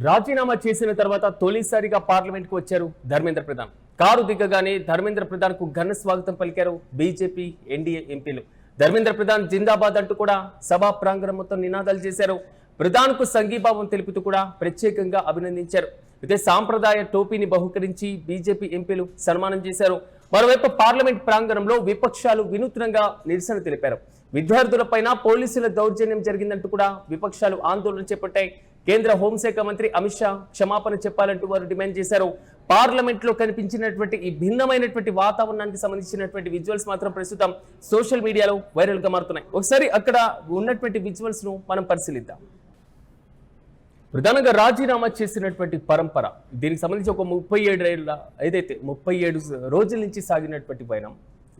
రాజీనామా చేసిన తర్వాత తొలిసారిగా పార్లమెంట్ కు వచ్చారు ధర్మేంద్ర ప్రధాన్. కారు దిగ్గగానే ధర్మేంద్ర ప్రధాన్ కు ఘన స్వాగతం పలికారు బీజేపీ ఎన్డీఏ ఎంపీలు. ధర్మేంద్ర ప్రధాన్ జిందాబాద్ అంటూ కూడా సభా ప్రాంగణం మొత్తం నినాదాలు చేశారు. ప్రధాన్ కు సంఘీభావం తెలుపుతూ కూడా ప్రత్యేకంగా అభినందించారు. అయితే సాంప్రదాయ టోపీని బహుకరించి బీజేపీ ఎంపీలు సన్మానం చేశారు. మరోవైపు పార్లమెంట్ ప్రాంగణంలో విపక్షాలు వినూత్నంగా నిరసన తెలిపారు. విద్యార్థులపైన పోలీసుల దౌర్జన్యం జరిగిందంటూ కూడా విపక్షాలు ఆందోళన చేపట్టాయి. కేంద్ర హోంశాఖ మంత్రి అమిత్ షా క్షమాపణ చెప్పాలంటూ వారు డిమాండ్ చేశారు. పార్లమెంట్ లో కనిపించినటువంటి ఈ భిన్నమైనటువంటి వాతావరణానికి సంబంధించినటువంటి విజువల్స్ మాత్రం ప్రస్తుతం సోషల్ మీడియాలో వైరల్ గా మారుతున్నాయి. ఒకసారి అక్కడ ఉన్నటువంటి విజువల్స్ ను మనం పరిశీలిద్దాం. ప్రధానంగా రాజీనామా చేసినటువంటి పరంపర, దీనికి సంబంధించి ఒక 37 రోజుల నుంచి సాగినటువంటి వైనం.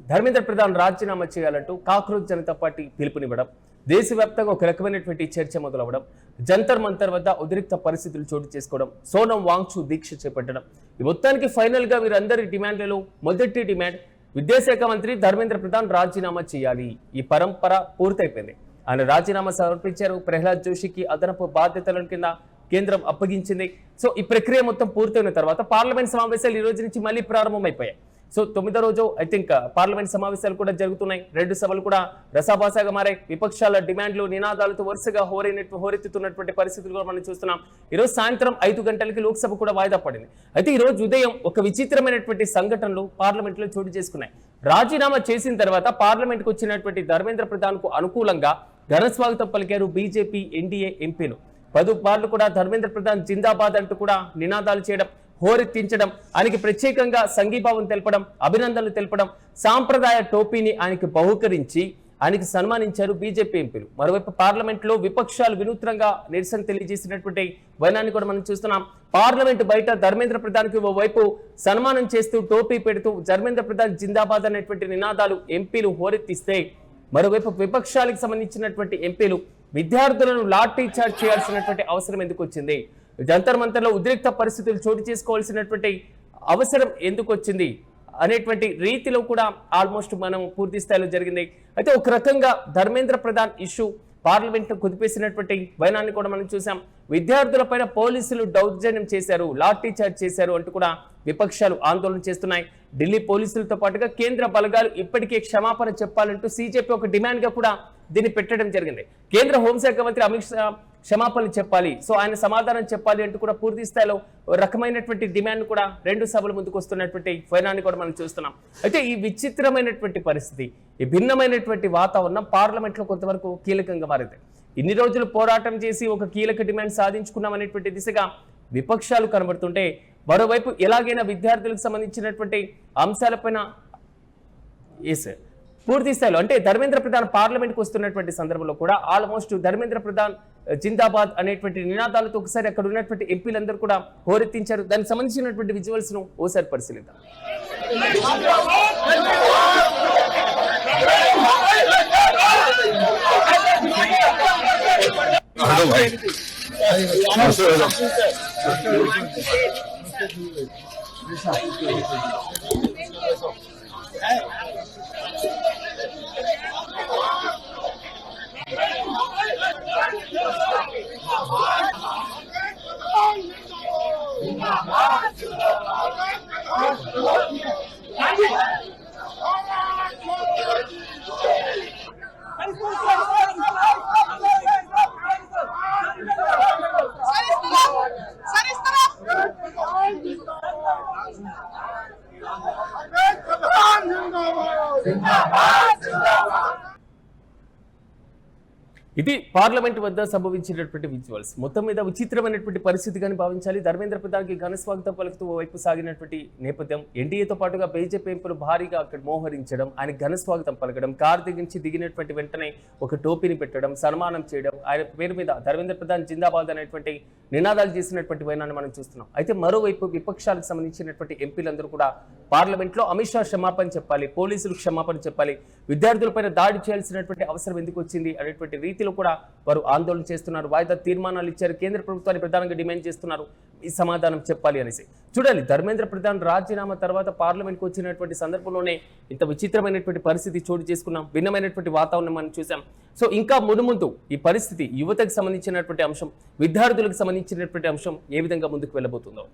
ధర్మేంద్ర ప్రధాన్ రాజీనామా చేయాలంటూ కాక్రోచ్ జనతా పార్టీ పిలుపునివ్వడం, దేశవ్యాప్తంగా ఒక రకమైనటువంటి చర్చ మొదలవడం, జంతర్ మంతర్ వద్ద ఉద్రిక్త పరిస్థితులు చోటు చేసుకోవడం, సోనం వాంగ్చూ దీక్ష చేపట్టడం, ఈ మొత్తానికి ఫైనల్ గా వీరందరి డిమాండ్లలో మొదటి డిమాండ్ విద్యాశాఖ మంత్రి ధర్మేంద్ర ప్రధాన్ రాజీనామా చేయాలి. ఈ పరంపర పూర్తయిపోయింది. ఆయన రాజీనామా సమర్పించారు. ప్రహ్లాద్ జోషికి అదనపు బాధ్యతల కింద కేంద్రం అప్పగించింది. సో ఈ ప్రక్రియ మొత్తం పూర్తయిన తర్వాత పార్లమెంట్ సమావేశాలు ఈ రోజు నుంచి మళ్ళీ ప్రారంభమైపోయాయి. సో 9వ రోజు ఐ థింక్ పార్లమెంట్ సమావేశాలు కూడా జరుగుతున్నాయి. 2 సభలు కూడా రసాభాసాగా మారాయి. విపక్షాల డిమాండ్లు నినాదాలతో వరుసగా హోరెత్తుతున్నటువంటి పరిస్థితులు కూడా మనం చూస్తున్నాం. ఈరోజు సాయంత్రం 5 గంటలకి లోక్సభ కూడా వాయిదా పడింది. అయితే ఈ రోజు ఉదయం ఒక విచిత్రమైనటువంటి సంఘటనలు పార్లమెంట్ లో చోటు చేసుకున్నాయి. రాజీనామా చేసిన తర్వాత పార్లమెంట్ కు వచ్చినటువంటి ధర్మేంద్ర ప్రధాన్ కు అనుకూలంగా ఘన స్వాగతం పలికారు బీజేపీ ఎన్డీఏ ఎంపీలు. 10 మార్లు కూడా ధర్మేంద్ర ప్రధాన్ జిందాబాద్ అంటూ కూడా నినాదాలు చేయడం, హోరెత్తించడం, ఆయనకి ప్రత్యేకంగా సంఘీభావం తెలపడం, అభినందనలు తెలపడం, సాంప్రదాయ టోపీని ఆయనకి బహుకరించి ఆయనకి సన్మానించారు బీజేపీ ఎంపీలు. మరోవైపు పార్లమెంట్ లో విపక్షాలు వినూత్నంగా నిరసన తెలియజేసినటువంటి వైనాన్ని కూడా మనం చూస్తున్నాం. పార్లమెంట్ బయట ధర్మేంద్ర ప్రధాన్ కి ఓవైపు సన్మానం చేస్తూ టోపీ పెడుతూ ధర్మేంద్ర ప్రధాన్ జిందాబాద్ అనేటువంటి నినాదాలు ఎంపీలు హోరెత్తిస్తే, మరోవైపు విపక్షాలకు సంబంధించినటువంటి ఎంపీలు విద్యార్థులను లాఠీ చార్జ్ చేయాల్సినటువంటి అవసరం ఎందుకు వచ్చింది, జంతర్ మంతర్లో ఉద్రిక్త పరిస్థితులు చోటు చేసుకోవాల్సినటువంటి అవసరం ఎందుకు వచ్చింది అనేటువంటి రీతిలో కూడా ఆల్మోస్ట్ మనం పూర్తి స్థాయిలో జరిగింది. అయితే ఒక రకంగా ధర్మేంద్ర ప్రధాన్ ఇష్యూ పార్లమెంట్ కుదిపేసినటువంటి వైనాన్ని కూడా మనం చూసాం. విద్యార్థులపైన పోలీసులు దౌర్జన్యం చేశారు, లాఠీ చార్జ్ చేశారు అంటూ కూడా విపక్షాలు ఆందోళన చేస్తున్నాయి. ఢిల్లీ పోలీసులతో పాటుగా కేంద్ర బలగాలు ఇప్పటికే క్షమాపణ చెప్పాలంటూ సీజేపీ ఒక డిమాండ్ గా కూడా దీన్ని పెట్టడం జరిగింది. కేంద్ర హోంశాఖ మంత్రి అమిత్ షా క్షమాపణలు చెప్పాలి, సో ఆయన సమాధానం చెప్పాలి అంటూ కూడా పూర్తి స్థాయిలో రకమైనటువంటి డిమాండ్ కూడా 2 సభల ముందుకు వస్తున్నటువంటి వైనాన్ని కూడా మనం చూస్తున్నాం. అయితే ఈ విచిత్రమైనటువంటి పరిస్థితి, ఈ భిన్నమైనటువంటి వాతావరణం పార్లమెంట్ లో కొంతవరకు కీలకంగా మారింది. ఇన్ని రోజులు పోరాటం చేసి ఒక కీలక డిమాండ్ సాధించుకున్నాం అనేటువంటి దిశగా విపక్షాలు కనబడుతుంటే, మరోవైపు ఎలాగైనా విద్యార్థులకు సంబంధించినటువంటి అంశాలపైన పూర్తి స్థాయిలో అంటే ధర్మేంద్ర ప్రధాన్ పార్లమెంట్ కు వస్తున్నటువంటి సందర్భంలో కూడా ఆల్మోస్ట్ ధర్మేంద్ర ప్రధాన్ జిందాబాద్ అనేటువంటి నినాదాలతో ఒకసారి అక్కడ ఉన్నటువంటి ఎంపీలందరూ కూడా హోరెత్తించారు. దానికి సంబంధించినటువంటి విజువల్స్ ను ఓసారి పరిశీలిద్దాం. ఇది పార్లమెంట్ వద్ద సంభవించినటువంటి విజువల్స్. మొత్తం మీద విచిత్రమైనటువంటి పరిస్థితిగాని భావించాలి. ధర్మేంద్ర ప్రధాన్కి ఘన స్వాగతం పలుకుతూ వైపు సాగినటువంటి నేపథ్యం, ఎన్డీఏతో పాటుగా బీజేపీ ఎంపీలు భారీగా అక్కడ మోహరించడం, ఆయన ఘన స్వాగతం పలకడం, కారు దిగించి దిగినటువంటి వెంటనే ఒక టోపీని పెట్టడం, సన్మానం చేయడం, ఆయన పేరు మీద ధర్మేంద్ర ప్రధాన్ జిందాబాద్ అనేటువంటి నినాదాలు చేసినటువంటి వైనాన్ని మనం చూస్తున్నాం. అయితే మరోవైపు విపక్షాలకు సంబంధించినటువంటి ఎంపీలందరూ కూడా పార్లమెంట్ లో అమిత్ షా క్షమాపణ చెప్పాలి, పోలీసులు క్షమాపణ చెప్పాలి, విద్యార్థులపైన దాడి చేయాల్సినటువంటి అవసరం ఎందుకు వచ్చింది అనేటువంటి రీతి రీతిలో కూడా వారు ఆందోళన చేస్తున్నారు. వాయిదా తీర్మానాలు ఇచ్చారు. కేంద్ర ప్రభుత్వాన్ని ప్రధానంగా డిమాండ్ చేస్తున్నారు ఈ సమాధానం చెప్పాలి అనేసి. చూడాలి, ధర్మేంద్ర ప్రధాన్ రాజీనామా తర్వాత పార్లమెంట్కి వచ్చినటువంటి సందర్భంలోనే ఇంత విచిత్రమైనటువంటి పరిస్థితి చోటు చేసుకున్నాం. భిన్నమైనటువంటి వాతావరణం మనం చూసాం. సో ఇంకా మునుముందు ఈ పరిస్థితి యువతకు సంబంధించినటువంటి అంశం, విద్యార్థులకు సంబంధించినటువంటి అంశం ఏ విధంగా ముందుకు వెళ్ళబోతుందో.